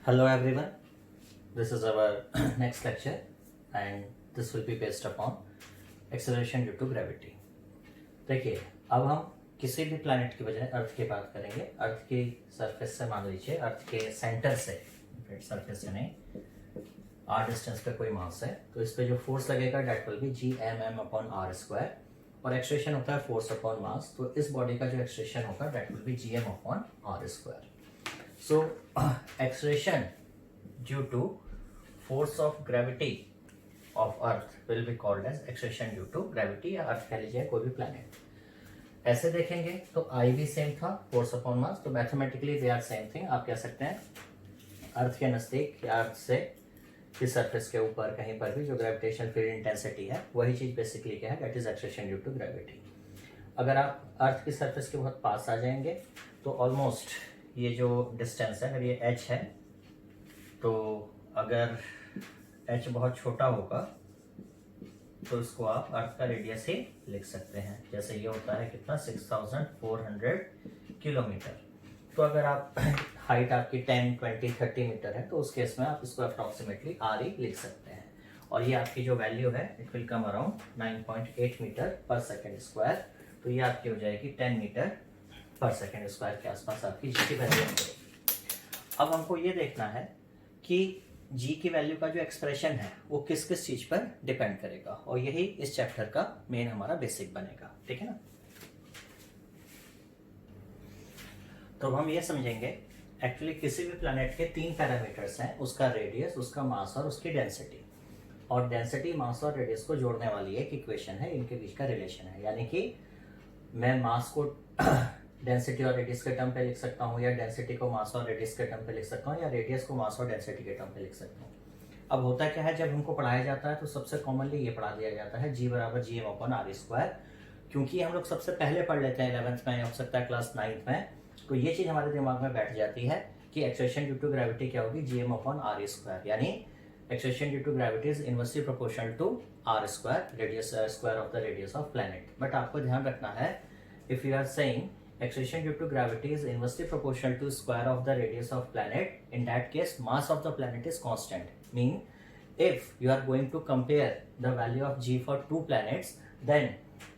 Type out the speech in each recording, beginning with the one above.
Hello everyone, this is our next lecture and this will be based upon acceleration due to gravity. देखिए अब हम किसी भी planet की बजाय अर्थ की बात करेंगे। अर्थ की सरफेस से मान लीजिए अर्थ के सेंटर से सरफेस से नहीं आर डिस्टेंस पे कोई मास है तो इस पे जो फोर्स लगेगा डेट विल बी Gm/r²। और एक्सट्रेशन होता है फोर्स अपॉन मास, तो इस बॉडी का जो एक्सट्रेशन होगा that will be Gm/r²। So acceleration due to force of gravity of earth will be called as acceleration due to gravity या अर्थ कह लीजिए कोई भी प्लैनेट। ऐसे देखेंगे तो आई भी सेम था फोर्स अपॉन मास, तो mathematically they are same thing. आप कह सकते हैं अर्थ के नज़दीक या अर्थ से इस सरफेस के ऊपर कहीं पर भी जो ग्रेविटेशनल फील्ड इंटेंसिटी है वही चीज़ बेसिकली क्या है, that is acceleration due to gravity. अगर आप अर्थ की सरफेस के बहुत पास आ जाएंगे तो ऑलमोस्ट ये जो डिस्टेंस है, अगर ये h है तो अगर h बहुत छोटा होगा तो इसको आप अर्थ का रेडियस ही लिख सकते हैं। जैसे ये होता है कितना 6400 किलोमीटर। तो अगर आप हाइट आपकी 10, 20, 30 मीटर है तो उस केस में आप इसको अप्रॉक्सीमेटली r ही लिख सकते हैं। और ये आपकी जो वैल्यू है it will come around 9.8 metre per second square. तो ये आपकी हो जाएगी 10 मीटर पर सेकेंड स्क्वायर के आसपास आपकी जी की वैल्यू है। अब हमको ये देखना है कि जी की वैल्यू का जो एक्सप्रेशन है वो किस किस चीज पर डिपेंड करेगा, और यही इस चैप्टर का मेन हमारा बेसिक बनेगा, ठीक है ना। तो हम ये समझेंगे एक्चुअली किसी भी प्लैनेट के 3 पैरामीटर्स हैं, उसका रेडियस, उसका मास और उसकी डेंसिटी। और डेंसिटी, मास और रेडियस को जोड़ने वाली एक इक्वेशन है, इनके बीच का रिलेशन है। यानी कि मैं मास को डेंसिटी और रेडियस के टर्म पे लिख सकता हूँ, या डेंसिटी को मास और रेडियस के टर्म पे लिख सकता हूँ, या रेडियस को मास और डेंसिटी के टर्म पे लिख सकता हूँ। अब होता क्या है, जब हमको पढ़ाया जाता है तो सबसे कॉमनली ये पढ़ा दिया जाता है G = Gm/r², क्योंकि हम लोग सबसे पहले पढ़ लेते हैं 11th में, हो सकता है क्लास 9th में, तो ये चीज़ हमारे दिमाग में बैठ जाती है कि एक्सलेशन ड्यू टू ग्रेविटी क्या होगी, Gm/r²। यानी acceleration due to gravity is inversely proportional to r², radius square of the radius of planet. But आपको ध्यान रखना है, if you are saying acceleration due to gravity is inversely proportional to square of the radius of planet, in that case mass of the planet is constant. Mean if you are going to compare the value of G for 2 planets, then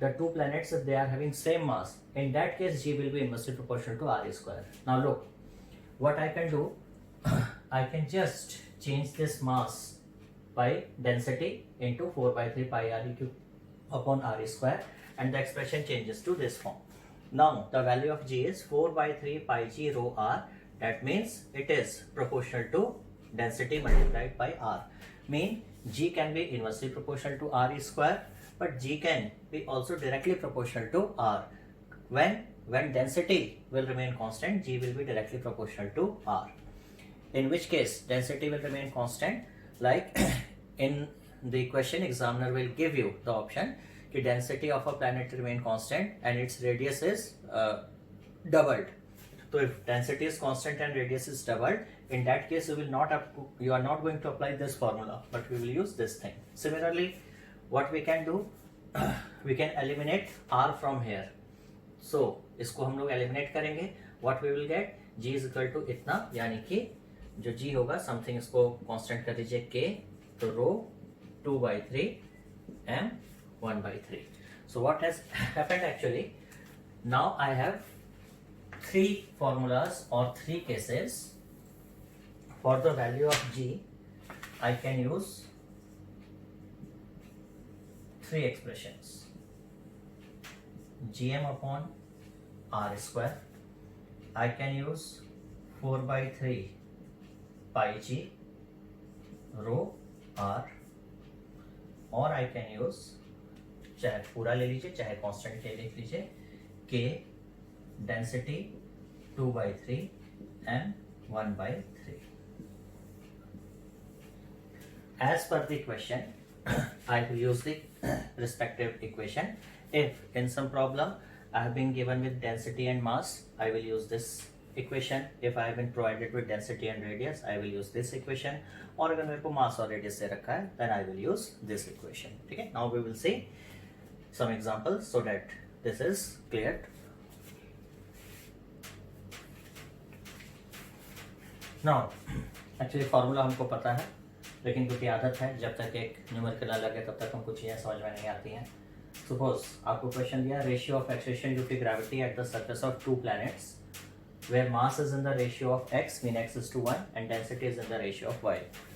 the 2 planets, if they are having same mass, in that case G will be inversely proportional to r². Now look, what I can do, I can just change this mass by density into 4/3 pi r³ upon r², and the expression changes to this form. Now the value of G is 4/3 pi g rho r. That means it is proportional to density multiplied by r. Mean G can be inversely proportional to r², but G can be also directly proportional to r. When density will remain constant, G will be directly proportional to r. In which case density will remain constant, like in the question examiner will give you the option कि density of a planet remain constant and it's radius is doubled. तो if density is constant and radius is doubled, in that case you are not going to apply this formula, but we will use this thing. Similarly, what we can do, we can eliminate r from here. So इसको हम लोग eliminate करेंगे, what we will get, g is equal to इतना, यानी कि जो g होगा something, इसको constant कर दीजिए k, तो rho 2/3 m 1/3. So what has happened actually, now I have 3 formulas or 3 cases for the value of G. I can use 3 expressions. Gm/r², I can use 4/3 pi g rho r, or I can use, चाहे पूरा ले लीजिए चाहे constant के लिख लीजिए, k density 2/3 m 1/3. As per the question, I will use the respective equation. If in some problem I have been given with density and mass, I will use this equation. If I have been provided with density and radius, I will use this equation. और अगर मेरे को मास और radius से रखा है, then I will use this equation. ठीक है, now we will see some examples so that this is clear. Now actually formula हमको पता है, लेकिन क्योंकि आदत है जब तक एक न्यूमेरिकल ना लगे तब तक हमको चीज़ें समझ में नहीं आती हैं। सपोज आपको क्वेश्चन दिया ratio of acceleration due to gravity at the surface of two planets where mass is in the ratio of x mean x is to 1 and density is in the ratio of y।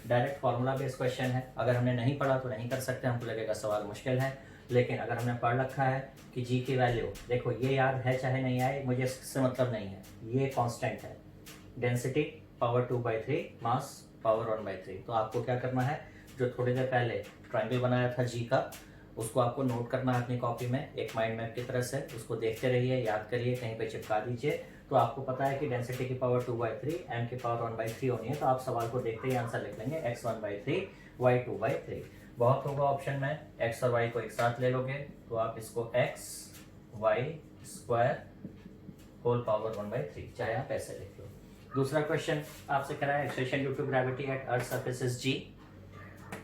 Direct formula based question है, अगर हमने नहीं पढ़ा तो नहीं कर सकते, हमको लगेगा सवाल मुश्किल है। लेकिन अगर हमने पढ़ रखा है कि g की वैल्यू, देखो ये याद है चाहे नहीं आए मुझे इससे मतलब नहीं है, ये कांस्टेंट है, डेंसिटी पावर 2/3 मास पावर 1/3। तो आपको क्या करना है, जो थोड़ी देर पहले ट्रायंगल बनाया था g का, उसको आपको नोट करना है अपनी कॉपी में एक माइंड मैप की तरह से, उसको देखते रहिए, याद करिए, कहीं पे चिपका दीजिए। तो आपको पता है कि डेंसिटी की पावर 2/3 m की पावर 1/3 होनी है, तो आप सवाल को देखते ही आंसर लिख लेंगे x 1/3 y 2/3। बहुत होगा ऑप्शन में, x और y को एक साथ ले लोगे तो आप इसको x y square whole power 1/3, चाहे आप ऐसे लिख लो। दूसरा क्वेश्चन आपसे करा है acceleration due to gravity at earth surface is g,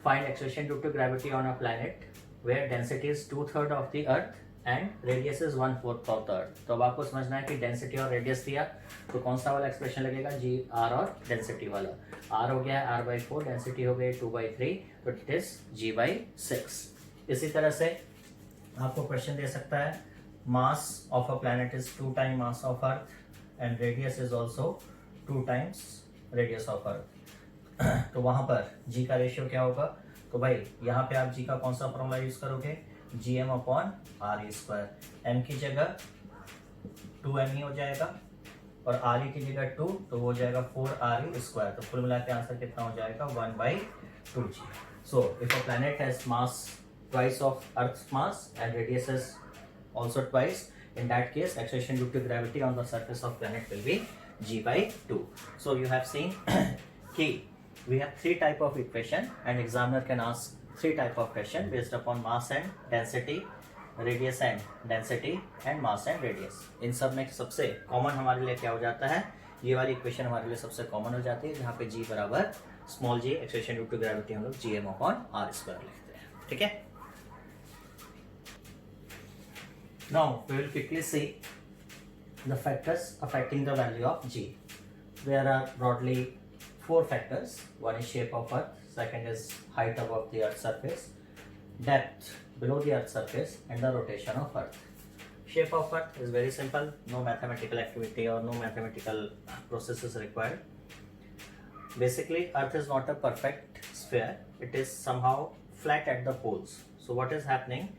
find acceleration due to gravity on a planet where density is 2/3 of the earth and radius is 1/4 of the earth। तो अब आपको समझना है कि डेंसिटी और रेडियस दिया तो कौन सा वाला एक्सप्रेशन लगेगा, जी आर और डेंसिटी वाला। आर हो गया r/4, डेंसिटी हो गई 2/3, तो इट इज g/6। इसी तरह से आपको क्वेश्चन दे सकता है mass of a planet is 2 times mass of earth and radius is also 2 times radius of अर्थ। तो वहां पर g का रेशियो क्या होगा, तो भाई यहाँ पे आप g का कौन सा फॉर्मूला यूज करोगे, gm/re²। m की जगह 2me हो जाएगा और re की जगह 2, तो वो हो जाएगा 4re²। तो कुल मिला के आंसर कितना हो जाएगा 1/2g। So if a planet has mass twice of earth's mass and radius is also twice, in that case acceleration due to gravity on the surface of planet will be g/2। so you have seen key we have 3 type of equation and examiner can ask 3 type of question based upon mass and density, radius and density and mass and radius। इन सब में सबसे common हमारे लिए क्या हो जाता है, ये वाली इक्वेशन हमारे लिए सबसे कॉमन हो जाती है, जहाँ पे g बराबर small g acceleration due to gravity हम लोग gm/r² लिखते हैं, ठीक है। Now we will quickly see the factors affecting the value of g। There are broadly 4 factors. One is shape of earth, second is height above the earth's surface, depth below the earth's surface and the rotation of earth। Shape of earth is very simple, no mathematical activity or no mathematical process is required। Basically earth is not a perfect sphere, it is somehow flat at the poles। So what is happening,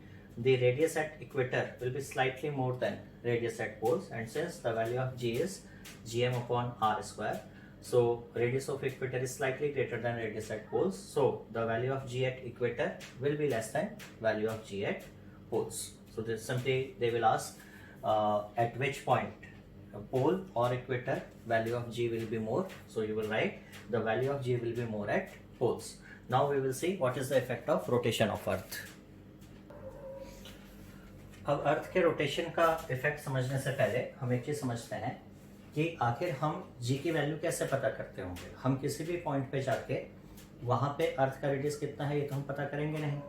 the radius at equator will be slightly more than radius at poles, and since the value of g is gm/r², so radius of equator is slightly greater than radius at poles, so the value of g at equator will be less than value of g at poles। So this simply they will ask at which point pole or equator value of g will be more, so you will write the value of g will be more at poles। Now we will see what is the effect of rotation of earth। अब अर्थ के rotation का effect समझने से पहले हम एक चीज समझते हैं कि आखिर हम g की वैल्यू कैसे पता करते होंगे। हम किसी भी पॉइंट पे जाके वहां पे अर्थ का रेडियस कितना है ये तो हम पता करेंगे नहीं,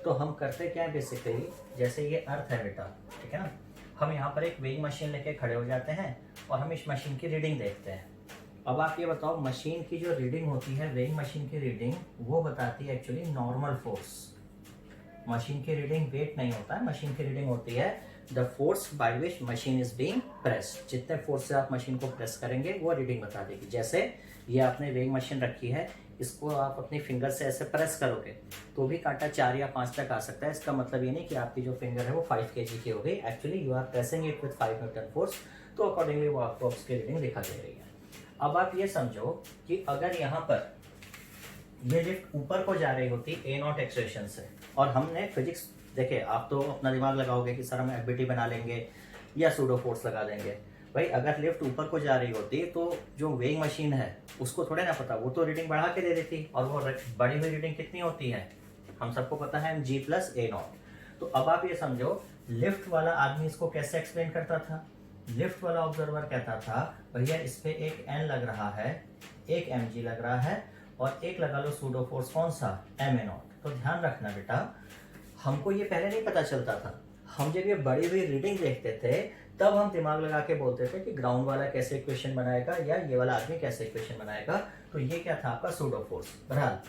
तो हम करते क्या है, बेसिकली जैसे ये अर्थ है बेटा, ठीक है ना, हम यहाँ पर एक वेइंग मशीन लेके खड़े हो जाते हैं और हम इस मशीन की रीडिंग देखते हैं। अब आप ये बताओ, मशीन की जो रीडिंग होती है, वेइंग मशीन की रीडिंग, वो बताती है एक्चुअली नॉर्मल फोर्स। मशीन की रीडिंग वेट नहीं होता है, मशीन की रीडिंग होती है the force by which machine is being pressed. जितने फोर्स से आप मशीन को प्रेस करेंगे वो रीडिंग बता देगी। जैसे ये आपने वेइंग मशीन रखी है, इसको आप अपनी फिंगर से ऐसे प्रेस करोगे तो भी कांटा 4 या 5 तक आ सकता है। इसका मतलब ये नहीं कि आपकी जो फिंगर है वो 5 kg की हो गई, actually you are pressing it with 5 newton force, तो अकॉर्डिंगली वो आपको उसकी रीडिंग दिखा दे रही है। अब आप ये समझो कि अगर यहाँ पर ये लिफ्ट ऊपर को जा रही होती a0 एक्सेलरेशन से, और हमने फिजिक्स देखे, आप तो अपना दिमाग लगाओगे कि सर हम एफबीटी बना लेंगे या सूडो फोर्स लगा देंगे। भाई अगर लिफ्ट ऊपर को जा रही होती तो जो वेइंग मशीन है उसको थोड़े ना पता, वो तो रीडिंग बढ़ा के दे देती, और वो बढ़ी हुई रीडिंग कितनी होती है हम सबको पता है, g+a0। तो अब आप ये समझो लिफ्ट वाला आदमी इसको कैसे एक्सप्लेन करता था। लिफ्ट वाला ऑब्जर्वर कहता था भैया इस पे एक n लग रहा है, एक mg लग रहा है और एक लगा लो सूडो फोर्स कौन सा, ma0। तो ध्यान रखना बेटा, हमको ये पहले नहीं पता चलता था, हम जब ये बड़ी हुई रीडिंग देखते थे तब हम दिमाग लगा के बोलते थे कि ग्राउंड वाला कैसे इक्वेशन बनाएगा या ये वाला आदमी कैसे इक्वेशन बनाएगा। तो ये क्या था आपका सूडो फोर्स। बहरहाल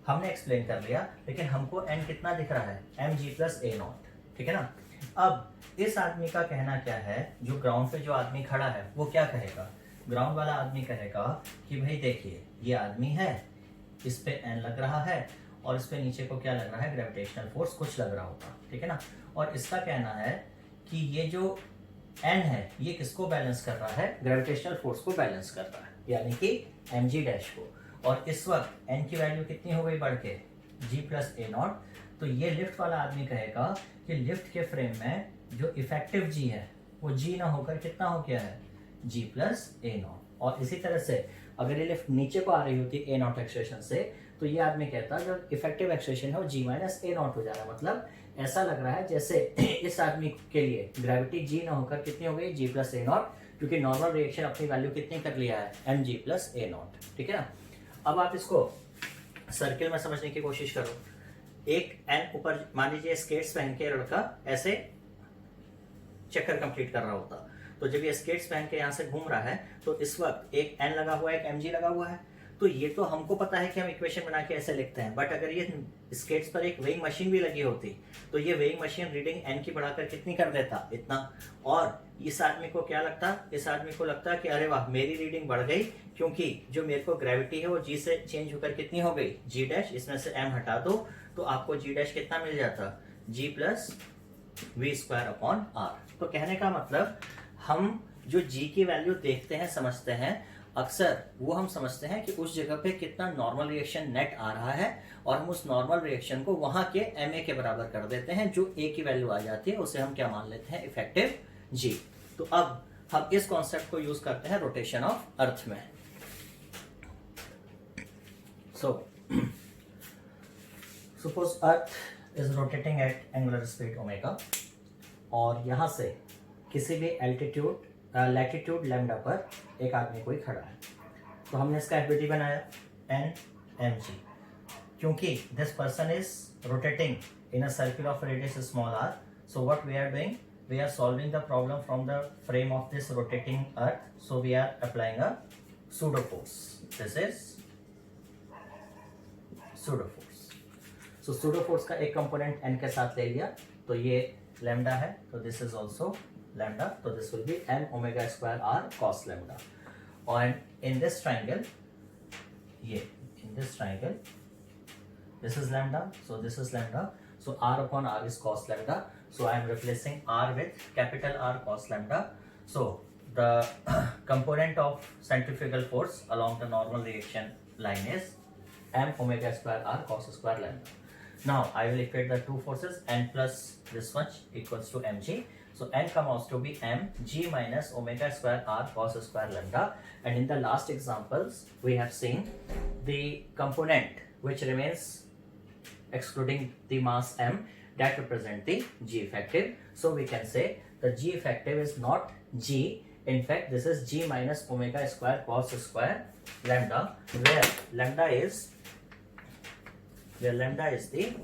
हमने एक्सप्लेन कर लिया, लेकिन हमको एन कितना दिख रहा है, M G plus A naught, ठीक है ना। अब इस आदमी का कहना क्या है, जो ग्राउंड पे जो आदमी खड़ा है वो क्या कहेगा, ग्राउंड वाला आदमी कहेगा कि भाई देखिए ये आदमी है, इस पे एन लग रहा है और इस पे नीचे को क्या लग रहा है, ग्रेविटेशनल फोर्स कुछ लग रहा होगा, ठीक है ना। और इसका कहना है कि ये जो एन है ये किसको बैलेंस कर रहा है, ग्रेविटेशनल फोर्स को बैलेंस कर रहा है, यानी कि एम जी डैश को। और इस वक्त एन की वैल्यू कितनी हो गई बढ़ के, जी प्लस ए नॉट। तो ये लिफ्ट वाला आदमी कहेगा कि लिफ्ट के फ्रेम में जो इफेक्टिव जी है वो जी ना होकर कितना हो गया है, जी प्लस ए नॉट। और इसी तरह से अगर ये लिफ्ट नीचे को आ रही होती ए नॉट एक्सप्रेशन से, तो ये आदमी कहता है जो इफेक्टिव एक्सप्रेशन है वो जी माइनस ए नॉट हो जा रहा है। मतलब ऐसा लग रहा है जैसे इस आदमी के लिए ग्रेविटी जी ना होकर कितनी हो गई, जी प्लस ए नॉट, क्योंकि नॉर्मल रिएक्शन अपनी वैल्यू कितनी कर लिया है, M G plus A naught, ठीक है ना। अब आप इसको सर्किल में समझने की कोशिश करो। एक एन ऊपर, मान लीजिए स्केट्स पहन के लड़का ऐसे चक्कर कंप्लीट कर रहा होता, तो जब ये स्केट्स पहन के यहाँ से घूम रहा है तो इस वक्त एक एन लगा हुआ है, एक एम जी लगा हुआ है। तो ये तो हमको पता है कि हम इक्वेशन बना के ऐसे लिखते हैं, बट अगर ये स्केट्स पर एक वेइंग मशीन भी लगी होती तो ये वेइंग मशीन रीडिंग एन की बढ़ाकर कितनी कर देता, इतना। और इस आदमी को क्या लगता, इस आदमी को लगता कि अरे वाह मेरी रीडिंग बढ़ गई, क्योंकि जो मेरे को ग्रेविटी है वो जी से चेंज होकर कितनी हो गई, जी डैश, इसमें से एम हटा दो तो आपको जी डैश कितना मिल जाता, g plus v square upon r. तो कहने का मतलब हम जो जी की वैल्यू देखते हैं समझते हैं, अक्सर वो हम समझते हैं कि उस जगह पे कितना नॉर्मल रिएक्शन नेट आ रहा है और हम उस नॉर्मल रिएक्शन को वहां के एम ए के बराबर कर देते हैं, जो ए की वैल्यू आ जाती है उसे हम क्या मान लेते हैं, इफेक्टिव जी। तो अब हम इस कॉन्सेप्ट को यूज करते हैं रोटेशन ऑफ अर्थ में। So suppose earth is rotating at angular speed omega, और यहां से किसी भी एल्टीट्यूड लैटिट्यूड लैम्डा पर एक आदमी कोई खड़ा है। तो हमने इसका एफबीटी बनाया एन एम जी, क्योंकि this person is rotating in a circle of radius small R. So what we are doing, we are solving the problem from the frame of this rotating earth, so we are applying a pseudo force. This is pseudo force. So pseudo force का एक component n के साथ ले लिया, तो ये lambda है, तो this is also lambda, तो this will be m omega square r cos lambda. And in this triangle, ये in this triangle, this is lambda, so this is lambda, so r upon r is cos lambda. So I am replacing r with capital R cos lambda. So the component of centrifugal force along the normal reaction line is m omega square r cos square lambda. Now I will equate the two forces, n plus this much equals to mg. So n comes out to be m g minus omega square r cos square lambda. And in the last examples we have seen the component which remains excluding the mass m, that represent the G effective. So we can say the G effective is not G. In fact, this is G minus omega square cos square lambda, where lambda is the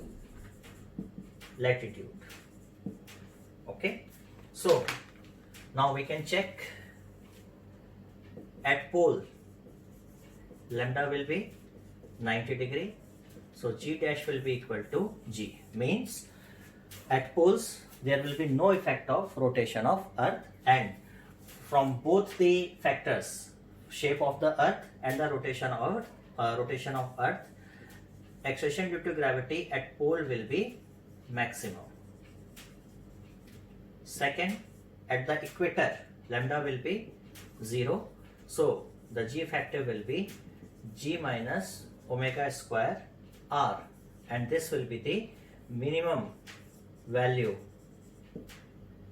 latitude. Okay. So now we can check at pole. Lambda will be 90 degree. So G dash will be equal to G. Means at poles there will be no effect of rotation of earth, and from both the factors, shape of the earth and the rotation of earth, acceleration due to gravity at pole will be maximum. Second, at the equator lambda will be 0, so the G effective will be G minus omega square r, and this will be the minimum value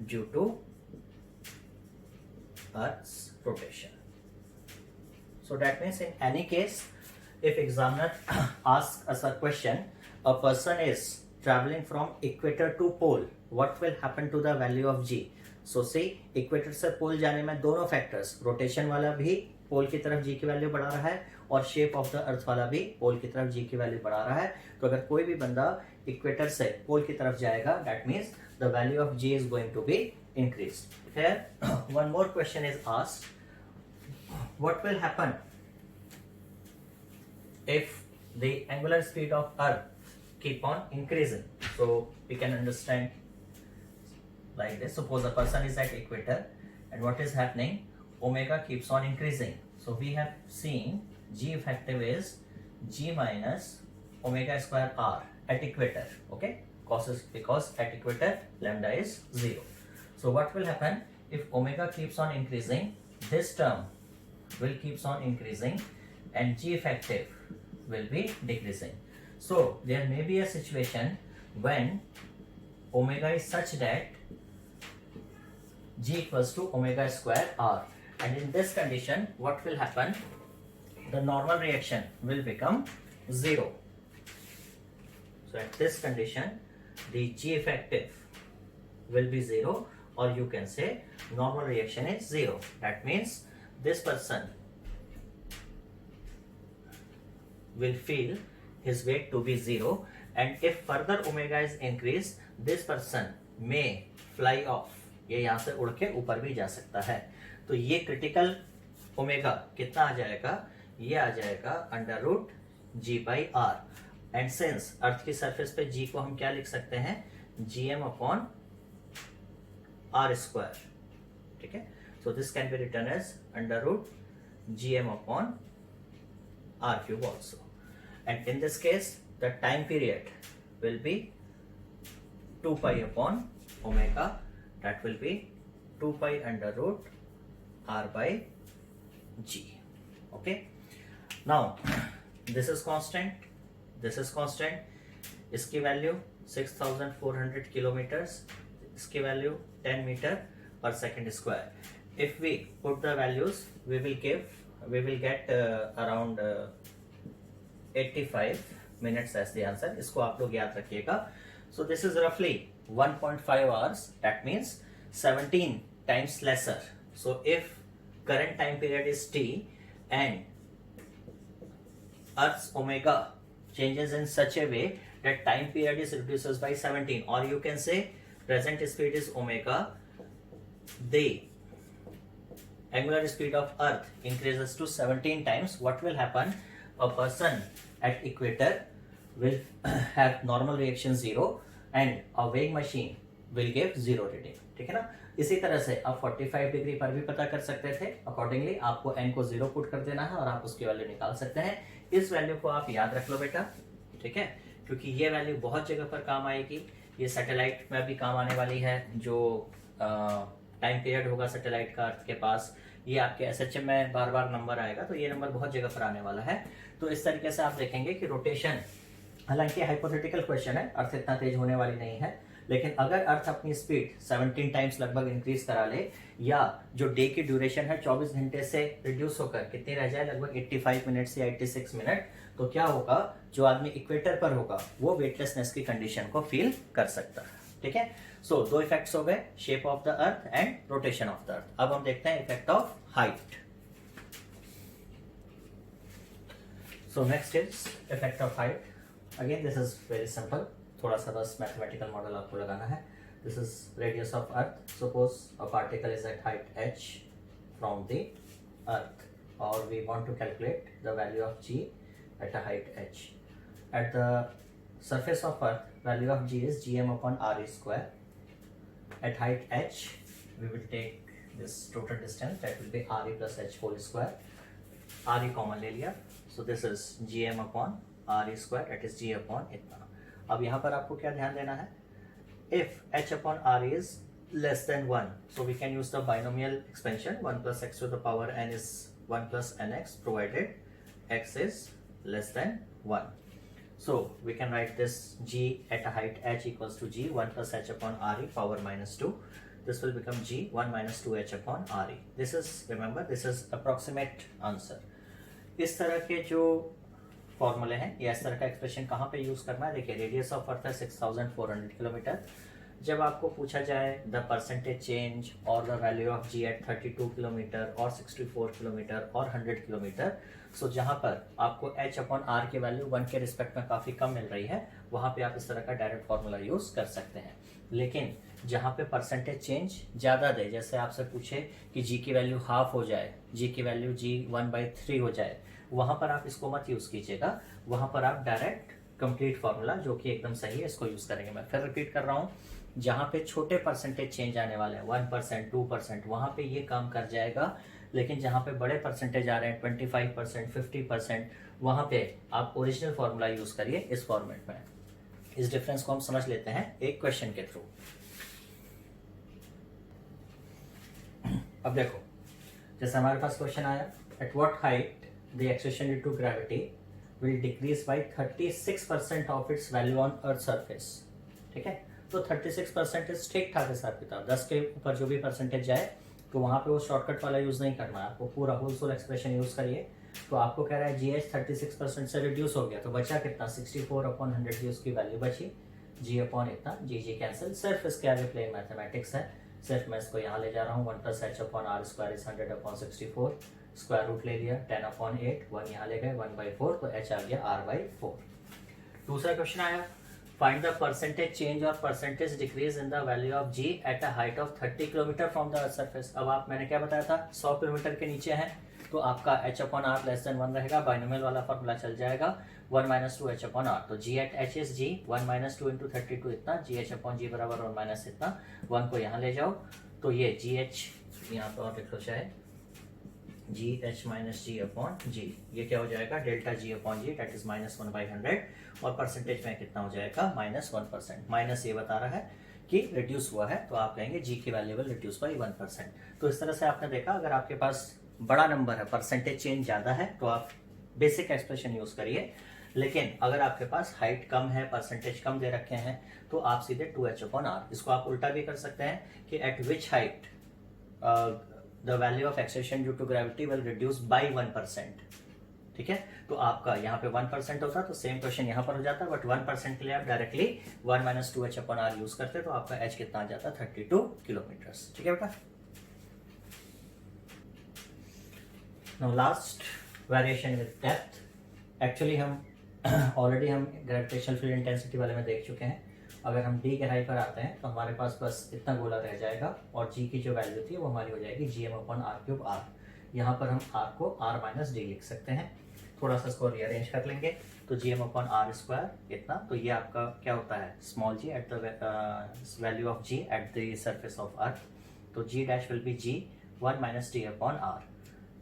due to Earth's rotation. So that means in any case, if examiner asks us a question, a person is traveling from equator to pole, what will happen to the value of G? So see, equator से pole जाने में दोनों factors, rotation वाला भी पोल की तरफ जी की value बढ़ा रहा है और शेप ऑफ द अर्थ वाला भी पोल की तरफ जी की वैल्यू बढ़ा रहा है। तो अगर कोई भी बंदा इक्वेटर से पोल की तरफ जाएगा, that means the value of G is going to be increased. Here one more question is asked, what will happen if the angular speed of earth keep on increasing? So we can understand like this. Suppose a person is at equator and what is happening, omega keeps on increasing. So we have seen G effective is G minus omega square R at equator, okay, because at equator lambda is 0. So what will happen if omega keeps on increasing, this term will keeps on increasing and G effective will be decreasing. So there may be a situation when omega is such that G equals to omega square R, and in this condition what will happen, the normal reaction will become 0. So at this condition the G effective will be 0, or you can say normal reaction is 0. That means this person will feel his weight to be 0, and if further omega is increased, this person may fly off. ये यहाँ से उड़ के ऊपर भी जा सकता है. तो ये क्रिटिकल ओमेगा कितना आ जाएगा, ये आ जाएगा under root g by r. And since earth की सरफेस पे जी को हम क्या लिख सकते हैं, G M upon R square. ठीक है, so this can be written as under root G M upon R cube also. And in this case the time period will be 2 pi upon omega, that will be 2 pi under root r by g. Okay, now this is constant, this is constant. इसकी value 6400 kilometres, इसकी value 10 metre per second square. If we put the values, we will get around 85 minutes as the answer. इसको आप लोग याद रखिएगा. So this is roughly 1.5 hours. That means 17 times lesser. So if current time period is t and Earth's omega changes in such a way that time period is reduces by 17, or you can say present speed is omega, the angular speed of Earth increases to 17 times. What will happen? A person at equator will have normal reaction 0 and a weighing machine will give 0 reading. ठीक है ना. इसी तरह से आप 45 degree पर भी पता कर सकते थे. अकॉर्डिंगली आपको n को 0 पुट कर देना है और आप उसकी वैल्यू निकाल सकते हैं. इस वैल्यू को आप याद रख लो बेटा, ठीक है, क्योंकि ये वैल्यू बहुत जगह पर काम आएगी. ये सैटेलाइट में भी काम आने वाली है. जो टाइम पीरियड होगा सैटेलाइट का अर्थ के पास, ये आपके SHM में बार बार नंबर आएगा, तो ये नंबर बहुत जगह पर आने वाला है. तो इस तरीके से आप देखेंगे कि रोटेशन, हालांकि हाइपोथेटिकल क्वेश्चन है, अर्थ इतना तेज होने वाली नहीं है, लेकिन अगर अर्थ अपनी स्पीड 17 टाइम्स लगभग इंक्रीज करा ले, या जो डे की ड्यूरेशन है 24 घंटे से रिड्यूस होकर कितनी रह जाए, लगभग 85 मिनट या 86 मिनट, तो क्या होगा, जो आदमी इक्वेटर पर होगा वो वेटलेसनेस की कंडीशन को फील कर सकता है. ठीक है. सो दो इफेक्ट्स हो गए, shape of the earth and rotation of the earth. अब हम देखते हैं effect of height. So next is effect of height. Again this is very simple, थोड़ा सा बस मैथमेटिकल मॉडल आपको लगाना है. This is radius of earth. Suppose a particle is at height h from the earth, और we want to calculate the value of g at a height h. At the surface of earth, value of g is gm upon r square. At height h, we will take this total distance, that will be re plus h whole square. re common ले लिया, so this is gm upon re square, that is g upon इतना. अब यहाँ पर आपको क्या ध्यान देना है, if h upon r is less than 1, so we can use the binomial expansion. 1 plus x to the power n is 1 plus nx, provided x is less than 1. So we can write this g at a height h equals to g 1 plus h upon re power minus 2. This will become g 1 minus 2h upon re. This is, remember, this is approximate answer. इस तरह के जो फॉर्मूले हैं या इस तरह का एक्सप्रेशन कहाँ पे यूज करना है, देखिए रेडियस ऑफ अर्थ है 6400 किलोमीटर. जब आपको पूछा जाए द परसेंटेज चेंज और the value of G at 32 kilometre और 64 किलोमीटर और 100 किलोमीटर, सो जहाँ पर आपको h अपॉन आर की वैल्यू 1 के रिस्पेक्ट में काफ़ी कम मिल रही है, वहाँ पे आप इस तरह का डायरेक्ट फॉर्मूला यूज़ कर सकते हैं। लेकिन जहाँ पे परसेंटेज चेंज ज़्यादा दे, जैसे आपसे पूछे कि g की वैल्यू हाफ हो जाए, g की वैल्यू g 1/3 हो जाए, वहाँ पर आप इसको मत यूज़ कीजिएगा। वहाँ पर आप डायरेक्ट कंप्लीट फार्मूला जो कि एकदम सही है इसको यूज़ करेंगे। मैं फिर रिपीट कर रहा हूँ, जहाँ पे छोटे परसेंटेज चेंज आने वाले हैं 1%, 2%, वहाँ पे ये काम कर जाएगा। लेकिन जहाँ पे बड़े परसेंटेज आ रहे हैं 25%, 50%, वहाँ पे आप ओरिजिनल फार्मूला यूज़ करिए इस फॉर्मेट में। इस डिफरेंस को हम समझ लेते हैं एक क्वेश्चन के थ्रू। अब देखो, जैसे हमारे पास क्वेश्चन आया, at what height the acceleration due to gravity will decrease by 36% of its value on earth surface. ठीक है, तो 36% ठीक ठाक हिसाब किताब, 10 के ऊपर जो भी परसेंटेज जाए तो वहाँ पे वो शॉर्टकट वाला यूज़ नहीं करना है, आपको पूरा होल सोल एक्सप्रेशन यूज़ करिए। तो आपको कह रहा है जी एच 36% से रिड्यूस हो गया, तो बचा कितना, 64/100 की उसकी वैल्यू बची, जी अपॉन इतना, जी जी कैंसिल। सिर्फ इसके आगे प्लेन मैथमेटिक्स है, सिर्फ मैं इसको यहाँ ले जा रहा हूँ, 1 + h/r² इज 100/64, स्क्वायर रूट ले लिया, 10/8, 1 यहाँ ले गए, 1/4, तो h आ गया r/4। दूसरा क्वेश्चन आया, फाइंड द परसेंटेज चेंज और percentage decrease in the value of g at a height of 30 kilometre from the earth surface. अब आप, मैंने क्या बताया था, 100 किलोमीटर के नीचे है तो आपका h/r < 1 रहेगा, बाइनोमियल वाला फॉर्मूला चल जाएगा, 1 - 2 h/r। तो g at h is g, 1 - 2 × 32 इतना, gh/g बराबर 1 - इतना, 1 को यहाँ ले जाओ, तो ये gh यहाँ पर और लिख लो चाहे, gh - g/g, ये क्या हो जाएगा, डेल्टा g/g, दैट इज -1/100, और परसेंटेज में कितना हो जाएगा, -1%। माइनस ये बता रहा है कि रिड्यूस हुआ है, तो आप कहेंगे g की वैल्यू विल रिड्यूस बाई 1%। तो इस तरह से आपने देखा, अगर आपके पास बड़ा नंबर है, परसेंटेज चेंज ज़्यादा है, तो आप बेसिक एक्सप्रेशन यूज़ करिए। लेकिन अगर आपके पास हाइट कम है, परसेंटेज कम दे रखे हैं, तो आप सीधे 2h/r, इसको आप उल्टा भी कर सकते हैं कि at which height the value of acceleration due to gravity will reduce by 1%। ठीक है, तो आपका यहाँ पे 1% होता तो सेम क्वेश्चन यहाँ पर हो जाता, बट 1% के लिए आप डायरेक्टली 1 - 2h/r यूज करते, तो आपका h कितना आ जाता, 32 किलोमीटर। ठीक है बेटा। Now last variation with depth. Actually हम ऑलरेडी हम ग्रेविटेशनल फील्ड इंटेंसिटी वाले में देख चुके हैं। अगर हम d गहराई पर आते हैं तो हमारे पास बस इतना गोला रह जाएगा, और g की जो वैल्यू थी वो हमारी हो जाएगी gm/r³r। यहाँ पर हम r को r - d लिख सकते हैं, थोड़ा सा इसको रीअरेंज कर लेंगे, तो gm/r² इतना, तो ये आपका क्या होता है, small g at the value of g eight the surface of earth, तो g dash will be g 1 - d/r।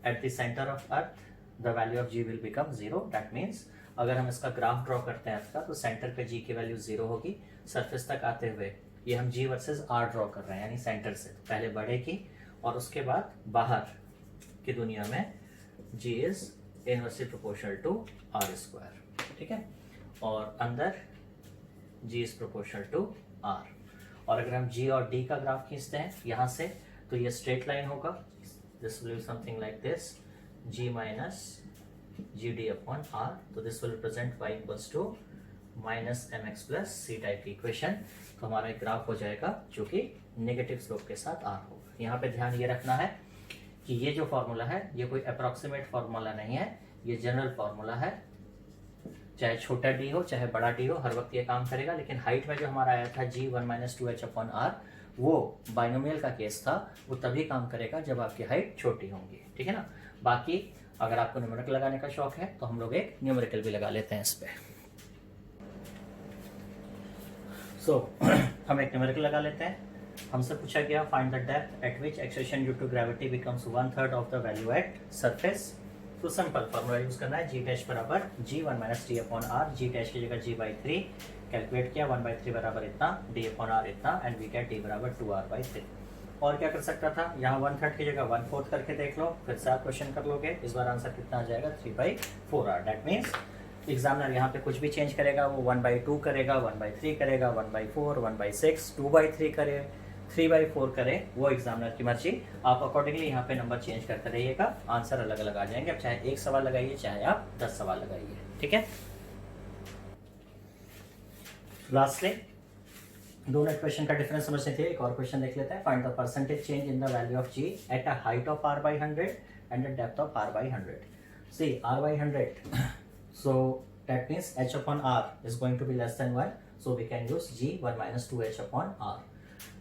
At the centre of earth the value of g will become 0, that means अगर हम इसका graph draw करते हैं अर्थ का, तो centre पे g की वैल्यू 0 होगी, सरफेस तक आते हुए ये हम g वर्सेस r ड्रॉ कर रहे हैं, यानी सेंटर से पहले बढ़ेगी और उसके बाद बाहर की दुनिया में g is inversely proportional to r²। ठीक है, और अंदर g is proportional to r। और अगर हम g और d का ग्राफ खींचते हैं यहाँ से, तो ये स्ट्रेट लाइन होगा, this will be something like this, g - gd/r, तो this will represent y = -mx + c type की इक्वेशन। तो हमारा एक ग्राफ हो जाएगा जो कि नेगेटिव स्लोप के साथ r होगा। यहाँ पे ध्यान ये रखना है कि ये जो फॉर्मूला है ये कोई अप्रॉक्सीमेट फॉर्मूला नहीं है, ये जनरल फॉर्मूला है, चाहे छोटा d हो चाहे बड़ा d हो, हर वक्त ये काम करेगा। लेकिन हाइट में जो हमारा आया था g 1 - 2h/r, वो बाइनोमियल का केस था, वो तभी काम करेगा जब आपकी हाइट छोटी होंगी। ठीक है ना। बाकी अगर आपको न्यूमेरिकल लगाने का शौक है तो हम लोग एक न्यूमेरिकल भी लगा लेते हैं इस पे। हम एक न्यूमेरिकल लगा लेते हैं। हमसे पूछा गया find the depth at which acceleration due to gravity becomes 1/3 of the value at surface. तो सिंपल फॉर्मूला यूज करना है, g डैश बराबर g 1 - d/r, g डैश की जगह g/3 कैलकुलेट किया, 1/3 बराबर इतना, d/r इतना, एंड वी गेट d बराबर 2r/3। और क्या कर सकता था, यहाँ 1/3 की जगह 1/4 करके देख लो, फिर से आप क्वेश्चन कर लोगे, इस बार आंसर कितना आ जाएगा, 3/4r। दैट मीन्स एग्जामिनर यहाँ पे कुछ भी चेंज करेगा, वो 1/2 करेगा, 1/3 करेगा, 1/4, 1/6, 2/3 करे, 3/4 करे, वो एग्जामिनर की मर्जी। आप अकॉर्डिंगली यहाँ पे नंबर चेंज करते रहिएगा, आंसर अलग अलग आ जाएंगे। अब चाहे एक सवाल लगाइए चाहे आप 10 सवाल लगाइए। ठीक है। लास्टली दोनों इक्वेशन का डिफरेंस समझने के लिए एक और क्वेश्चन देख लेते हैं. Find the percentage change in the value of g at a height of r by 100 and a depth of r by 100. See r by 100, so that means h upon r is going to be less than 1, so we can use g 1 minus 2h upon r.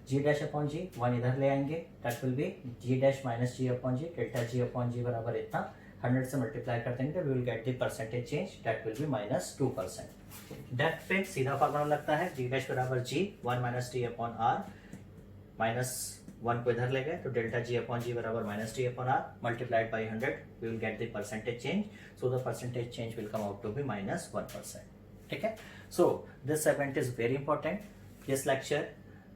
g dash upon g 1 इधर ले आएंगे, that will be g dash minus g upon g, delta g upon g बराबर इतना 100 से multiply कर देंगे, we will get the percentage change, that will be minus 2%. Depth पे सीधा फॉर्मूला लगता है, g dash बराबर g 1 minus t upon r, minus 1 को इधर ले गए तो डेल्टा g अपॉन g बराबर minus t upon r multiplied by 100, we will get the percentage change, so the percentage change will come out to be minus 1%. ठीक है, so this segment is very important. This lecture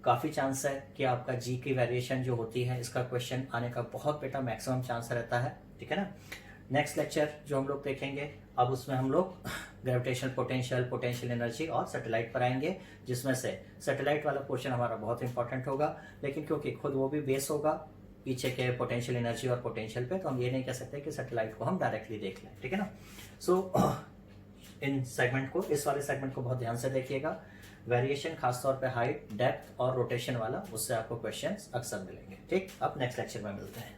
काफ़ी chance है कि आपका जी की variation जो होती है इसका क्वेश्चन आने का बहुत बेटा मैक्सिमम चांस रहता है. ठीक है ना. नेक्स्ट लेक्चर जो हम लोग देखेंगे, अब उसमें हम लोग ग्रेविटेशनल पोटेंशियल, पोटेंशियल एनर्जी और सैटेलाइट पर आएंगे, जिसमें से सैटेलाइट वाला पोर्शन हमारा बहुत इंपॉर्टेंट होगा, लेकिन क्योंकि खुद वो भी बेस होगा पीछे के पोटेंशियल एनर्जी और पोटेंशियल पे, तो हम ये नहीं कह सकते कि सैटेलाइट को हम डायरेक्टली देख लें. ठीक है ना. सो इन सेगमेंट को, इस वाले सेगमेंट को बहुत ध्यान से देखिएगा. वेरिएशन खासतौर पे हाइट, डेप्थ और रोटेशन वाला, उससे आपको क्वेश्चंस अक्सर मिलेंगे. ठीक, अब नेक्स्ट लेक्चर में मिलते हैं.